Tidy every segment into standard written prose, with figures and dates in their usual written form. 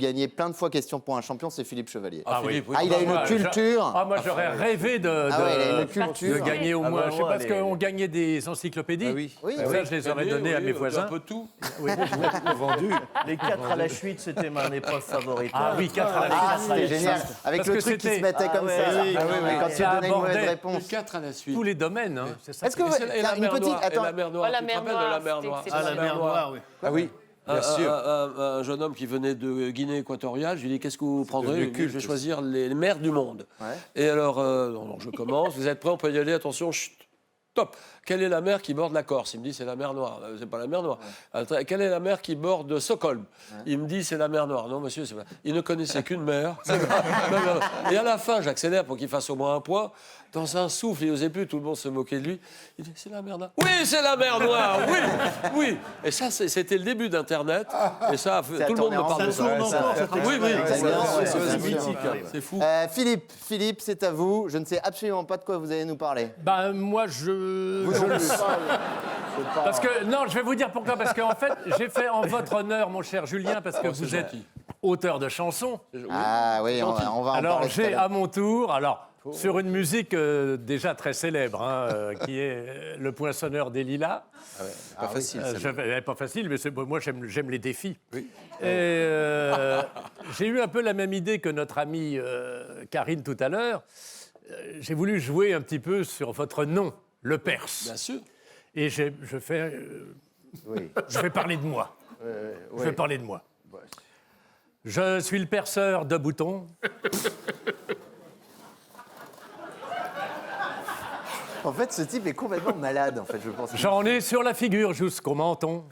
gagner plein de fois Question pour un champion, c'est Philippe Chevalier. Philippe, oui. Il a une culture. Moi, j'aurais rêvé il a une culture. de gagner au moins. Je sais pas, parce qu'on gagnait des encyclopédies. Oui. Ça, je les aurais données à mes voisins. Un peu tout. Vendu. Les 4 à la suite, c'était mon épreuve favorite. Ah oui, 4 à la Ah, suite. c'était génial. Avec Parce le que truc qui c'était- se mettait comme ça. Quand tu Ça donnais une mauvaise abordait réponse. 4 à la suite. Tous les domaines. Hein. C'est ça. Est-ce que vous... Et la une mer petite... Noire. Attends. Et la mer Noire. Oh, la Tu te mer rappelles de Noire, la mer c'était Noire? exceptionnel. Ah, la mer Noire, oui. Ah oui. Bien sûr. Un jeune homme qui venait de Guinée équatoriale, je lui ai dit qu'est-ce que vous prendrez? devenu Il me dit, culte. je vais choisir les mers du monde. Ouais. Et alors, je commence, vous êtes prêts, on peut y aller, attention, chut, top. Quelle est la mer qui borde la Corse? Il me dit c'est la mer Noire. C'est pas la mer Noire. Quelle est la mer qui borde Stockholm? Il me dit c'est la mer Noire. Non monsieur, c'est pas. Il ne connaissait qu'une mer. Et à la fin, j'accélère pour qu'il fasse au moins un point. Dans un souffle, il n'osait plus, tout le monde se moquait de lui. Il dit c'est la mer Noire. Oui, c'est la mer Noire. Oui, oui. Et ça, c'était le début d'Internet. Et ça, tout le monde me parle de ça. Oui, oui. C'est mythique. C'est fou. Philippe, c'est à vous. Je ne sais absolument pas de quoi vous allez nous parler. Ben, moi, Parce que, non, je vais vous dire pourquoi. Parce qu'en fait, j'ai fait en votre honneur, mon cher Julien, parce que vous êtes auteur de chansons. Ah oui, on va en Alors, parler. tout à j'ai l'heure. à mon tour, sur une musique déjà très célèbre, qui est Le Poinçonneur des Lilas. Pas facile. celle-là. Elle n'est pas facile, mais moi, j'aime les défis. Et j'ai eu un peu la même idée que notre amie Karine tout à l'heure. J'ai voulu jouer un petit peu sur votre nom, le Perse. Bien sûr. Et je vais parler de moi. Je vais parler de moi. Je suis le perceur de boutons. En fait, ce type est complètement malade, en fait, je pense. J'en ai sur la figure jusqu'au menton.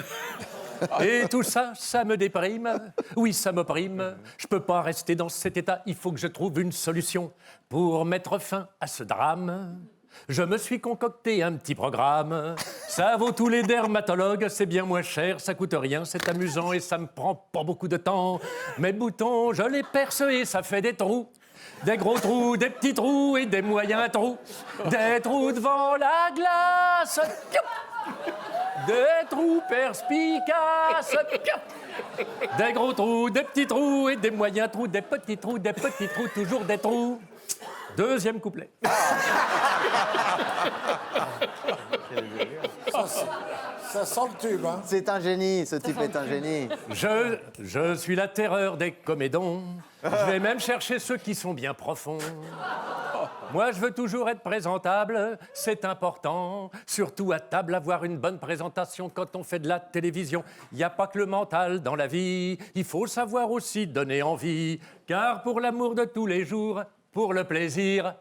Et tout ça, ça me déprime. Oui, ça m'opprime. Je peux pas rester dans cet état. Il faut que je trouve une solution pour mettre fin à ce drame. Je me suis concocté un petit programme. Ça vaut tous les dermatologues, c'est bien moins cher, ça coûte rien, c'est amusant et ça me prend pas beaucoup de temps. Mes boutons, je les perce et ça fait des trous. Des gros trous, des petits trous et des moyens trous. Des trous devant la glace. Des trous perspicaces. Des gros trous, des petits trous et des moyens trous. Des petits trous, toujours des trous. Deuxième couplet. Ça sent le tube, hein. C'est un génie, ce type est un génie. Je suis la terreur des comédons. Je vais même chercher ceux qui sont bien profonds. Moi, je veux toujours être présentable, c'est important. Surtout à table, avoir une bonne présentation quand on fait de la télévision. Il n'y a pas que le mental dans la vie, il faut savoir aussi donner envie. Car pour l'amour de tous les jours, pour le plaisir...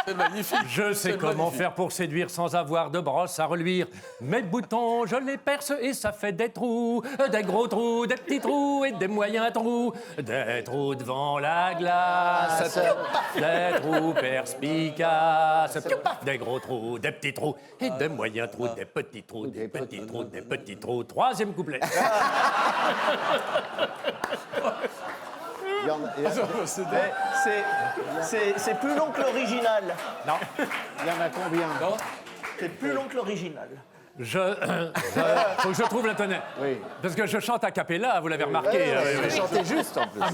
C'est magnifique. Je sais comment faire pour séduire sans avoir de brosse à reluire. Mes boutons, je les perce et ça fait des trous. Des gros trous, des petits trous et des moyens trous. Des trous devant la glace. Des trous perspicaces. Des gros trous, des petits trous et des moyens trous. Des petits trous, des petits trous, des petits trous. Troisième couplet. C'est plus long que l'original. Non. Il y en a combien? C'est plus long que l'original. Faut que je trouve la tonne. Oui. Parce que je chante a cappella, vous l'avez remarqué. Vous chantez juste, en plus. À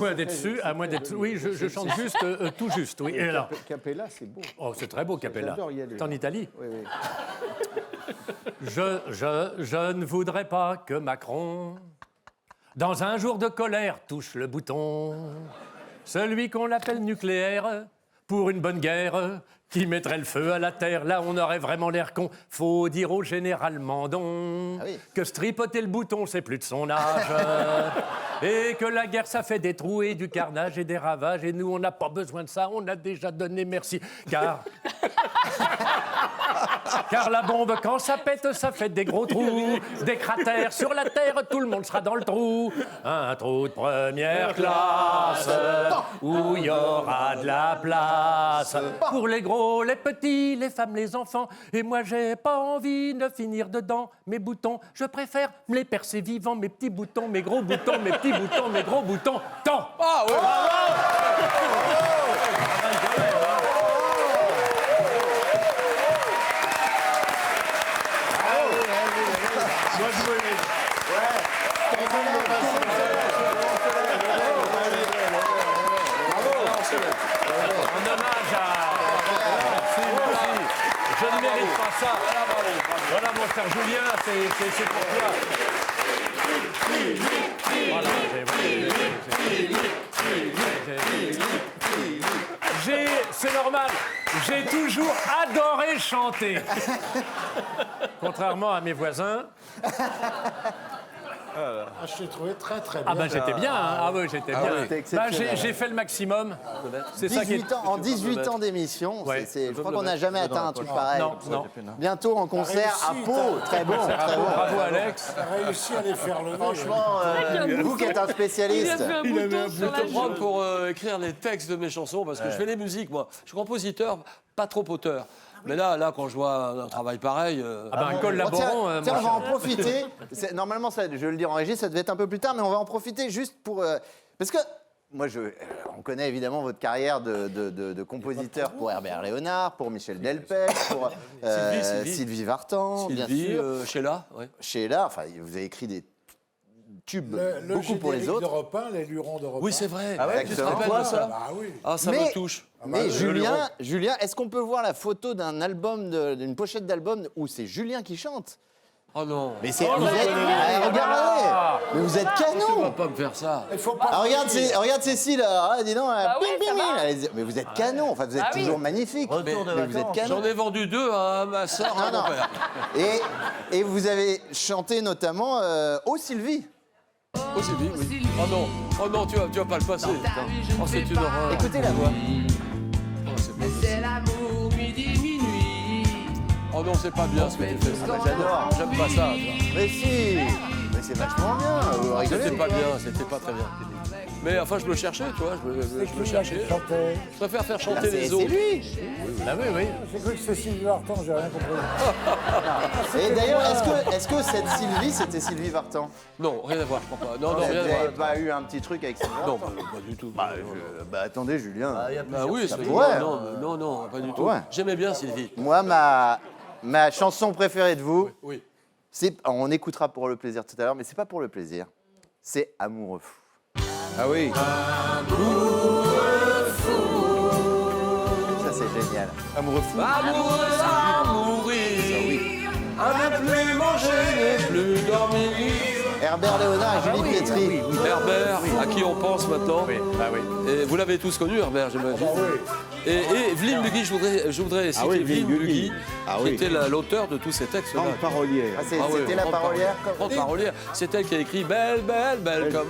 moins d'être oui, je chante juste, tout juste, oui. Et alors, Capella, c'est beau. oh, c'est très beau, Capella. J'adore y aller. C'est en Italie. Oui, oui. Je ne voudrais pas que Macron, dans un jour de colère, touche le bouton. Celui qu'on appelle nucléaire, pour une bonne guerre, qui mettrait le feu à la terre. Là, on aurait vraiment l'air con. Faut dire au général Mandon que se tripoter le bouton, c'est plus de son âge. Et que la guerre, ça fait des trous et du carnage et des ravages. Et nous, on n'a pas besoin de ça. On a déjà donné merci. Car la bombe, quand ça pète, ça fait des gros trous, des cratères sur la terre, tout le monde sera dans le trou. Un trou de première classe, où il y aura de la place pour les gros, les petits, les femmes, les enfants. Et moi, j'ai pas envie de finir dedans. Mes boutons, je préfère me les percer vivants, mes petits boutons, mes gros boutons, mes petits boutons, mes gros boutons. Tant. Ah oui. c'est pour toi. Voilà, c'est normal. J'ai toujours adoré chanter. Contrairement à mes voisins. Ah, je t'ai trouvé très très bien. Ah ben j'étais bien, hein. Ah oui, j'étais bien. c'était Ben, exceptionnel. j'ai fait le maximum. C'est ça qui est... 18 ans, en 18 ans d'émission, Ouais. je crois qu'on n'a jamais atteint un truc pareil. Non. Bientôt en concert à réussi, Pau, très bon, très bon. Bravo Alex. T'as réussi à les faire lever. Franchement, Vous qui êtes un spécialiste. Je vais te prendre pour écrire les textes de mes chansons parce que je fais les musiques, moi. Je suis compositeur, pas trop auteur. Mais là, quand je vois un travail pareil. Ah ben Bon, collaborons. tiens, mon on va en cher. profiter. Normalement, ça, je vais le dire en régie, ça devait être un peu plus tard, mais on va en profiter juste pour... parce que moi, on connaît évidemment votre carrière de compositeur pour Herbert Léonard, pour Michel Delpech, pour Sylvie Vartan, bien Sylvie, sûr. Sheila, ouais. Sheila, enfin, vous avez écrit des tubes Le beaucoup pour les générique autres. d'Europe 1, les lurons d'Europe 1. Oui, c'est vrai. Ah ouais, tu te exactement. rappelles de ça? Ah oui. Ah, ça Mais- me touche. Mais le Julien, est-ce qu'on peut voir la photo d'un album, d'une pochette d'album où c'est Julien qui chante? Oh non. Mais c'est... Oh, vous non, êtes- Ah, regardez. Mais vous êtes tu vas canon. pas me faire ça. Il faut pas. Ah, regarde Cécile, ah, dis donc, Bah ping, ouais, ping, ça ping. va. Allez-y. Mais vous êtes canon, enfin vous êtes Ah oui. toujours magnifique. Retour de Mais vous êtes vacances. canon. J'en ai vendu 2 à ma soeur et à Non, mon non. père. Et vous avez chanté notamment Oh Sylvie. Oh, Sylvie, oui. Oh non, tu vas pas le passer. Oh, c'est une horreur. Écoutez la voix. Oh, c'est pas possible. C'est l'amour midi minuit. Oh non, c'est pas bien ce que tu fais. Ah bah, j'adore. J'aime pas ça. toi. Mais si. Mais c'est vachement bien. Vous rigolez C'était ou pas quoi bien, c'était pas très bien. Mais enfin, je me cherchais, tu vois, je me cherchais. Chantait. Je préfère faire Ah, chanter c'est les c'est autres. lui. Ah oui. J'ai cru que c'était Sylvie Vartan, j'ai rien compris. Et d'ailleurs, est-ce que cette Sylvie, c'était Sylvie Vartan? Non, rien à voir, je crois pas. Non, Vous rien à n'avez voir. pas eu un petit truc avec Sylvie Non, Vartan? pas du tout. Bah attendez, Julien. Bah oui, c'est Ouais. non, pas du tout. Ouais. J'aimais bien Sylvie. Moi, ma chanson préférée de vous, Oui. on écoutera pour le plaisir tout à l'heure, mais c'est pas pour le plaisir. C'est Amoureux fou. Ah oui. Ça, c'est génial. Amoureux fou. Amoureux à mourir, à ne plus manger, ne plus dormir. Herbert Léonard et Julie Pietri. Herbert, à qui on pense maintenant. Bah oui. Et vous l'avez tous connu, Herbert, j'imagine. Et Evelyne Bugui, je voudrais citer oui, Evelyne Bugui. Bugui, Ah qui oui. était l'auteur de tous ces textes-là. Grande parolière. Ah, Ah oui, c'était la grande parolière. Grande parolière. C'est elle qui a écrit Belle, belle, belle comme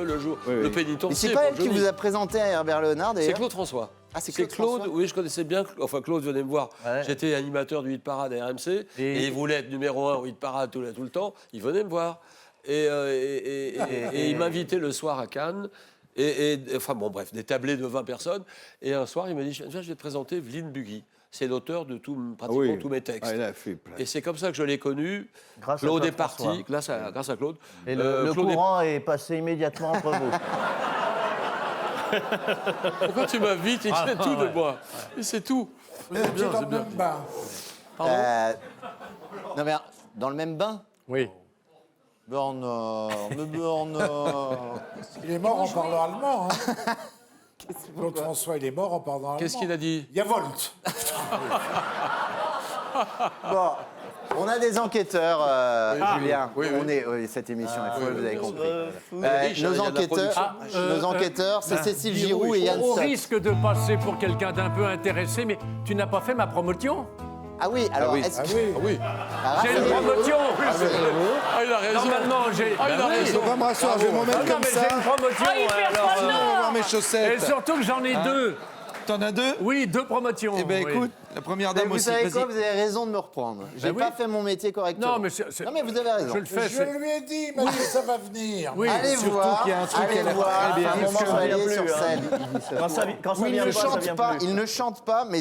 le jour, Oui, oui. le Mais pénitencier. c'est pas elle pour qui Johnny. vous a présenté à Herbert Léonard, C'est d'ailleurs? Claude François. Ah, c'est Claude François. Oui, je connaissais bien. Enfin, Claude venait me voir. Ouais. J'étais animateur du hit parade à RMC. Et il voulait être numéro 1 au hit parade tout le temps. Il venait me voir. Et il m'invitait le soir à Cannes. Enfin, bon, bref, des tablés de 20 personnes. Et un soir, il m'a dit je vais te présenter Evelyne Bugui. C'est l'auteur de pratiquement tous mes textes. Ah, il a fait plein. Et c'est comme ça que je l'ai connu. Grâce à Claude toi, est parti, François. grâce à Claude. Et le Claude est- courant est passé immédiatement entre vous. Pourquoi tu m'invites et tu sais tout de moi Et c'est tout. Vous étiez bien, dans c'est le bien. même bain. Non, mais dans le même bain? Oui. Bernard, mais Bernard. Il est mort en parlant allemand. Hein. Claude François, il est mort en parlant allemand. Qu'est-ce qu'il a dit? Yavolt. Bon, on a des enquêteurs, Julien. oui, oui. Oui, cette émission est folle, vous avez compris. riche, il y a de la Nos enquêteurs, c'est Cécile Giroux et Yann Au Sot. risque de passer pour quelqu'un d'un peu intéressé, mais tu n'as pas fait ma promotion? Ah oui, alors oui. est-ce Ah que... oui. Ah oui. Ah, J'ai une c'est- promotion. Ah, il a raison. Normalement, j'ai. Ah, il a Bah oui. raison. Va me rasseoir, je vais m'en Ah mettre non, comme mais ça. j'ai une promotion. Ah, il perd alors, son On va voir mes et chaussettes. surtout que j'en ai deux. T'en as deux? Oui, deux promotions. Eh ben oui. écoute, la première Mais dame vous aussi, savez quoi, vas-y. vous avez raison de me reprendre. J'ai oui. pas fait mon métier correctement. Non, mais Non, mais vous avez raison. je le fais. Je lui ai dit, il m'a dit ça va venir. Oui. Allez surtout voir, qu'il y a un truc allez qu'elle a voir, très bien. un moment Ça vient Vallée plus, sur hein. scène. Quand ça Il vient ne pas, ça chante vient pas, plus. il ne chante pas, mais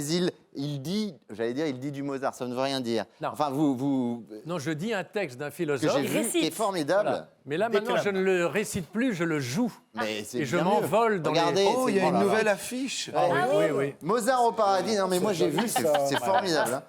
il dit, j'allais dire, il dit du Mozart, ça ne veut rien dire. Non. Enfin, vous Non, je dis un texte d'un que philosophe. j'ai vu, qui est formidable. Voilà. Mais là, maintenant, je ne le récite plus, je le joue. Mais c'est Et je bien mieux. m'envole dans Regardez, les... Oh, c'est il y a une grand, là. nouvelle affiche. Oui, oui. Mozart au paradis, non mais moi j'ai vu, c'est formidable. hein.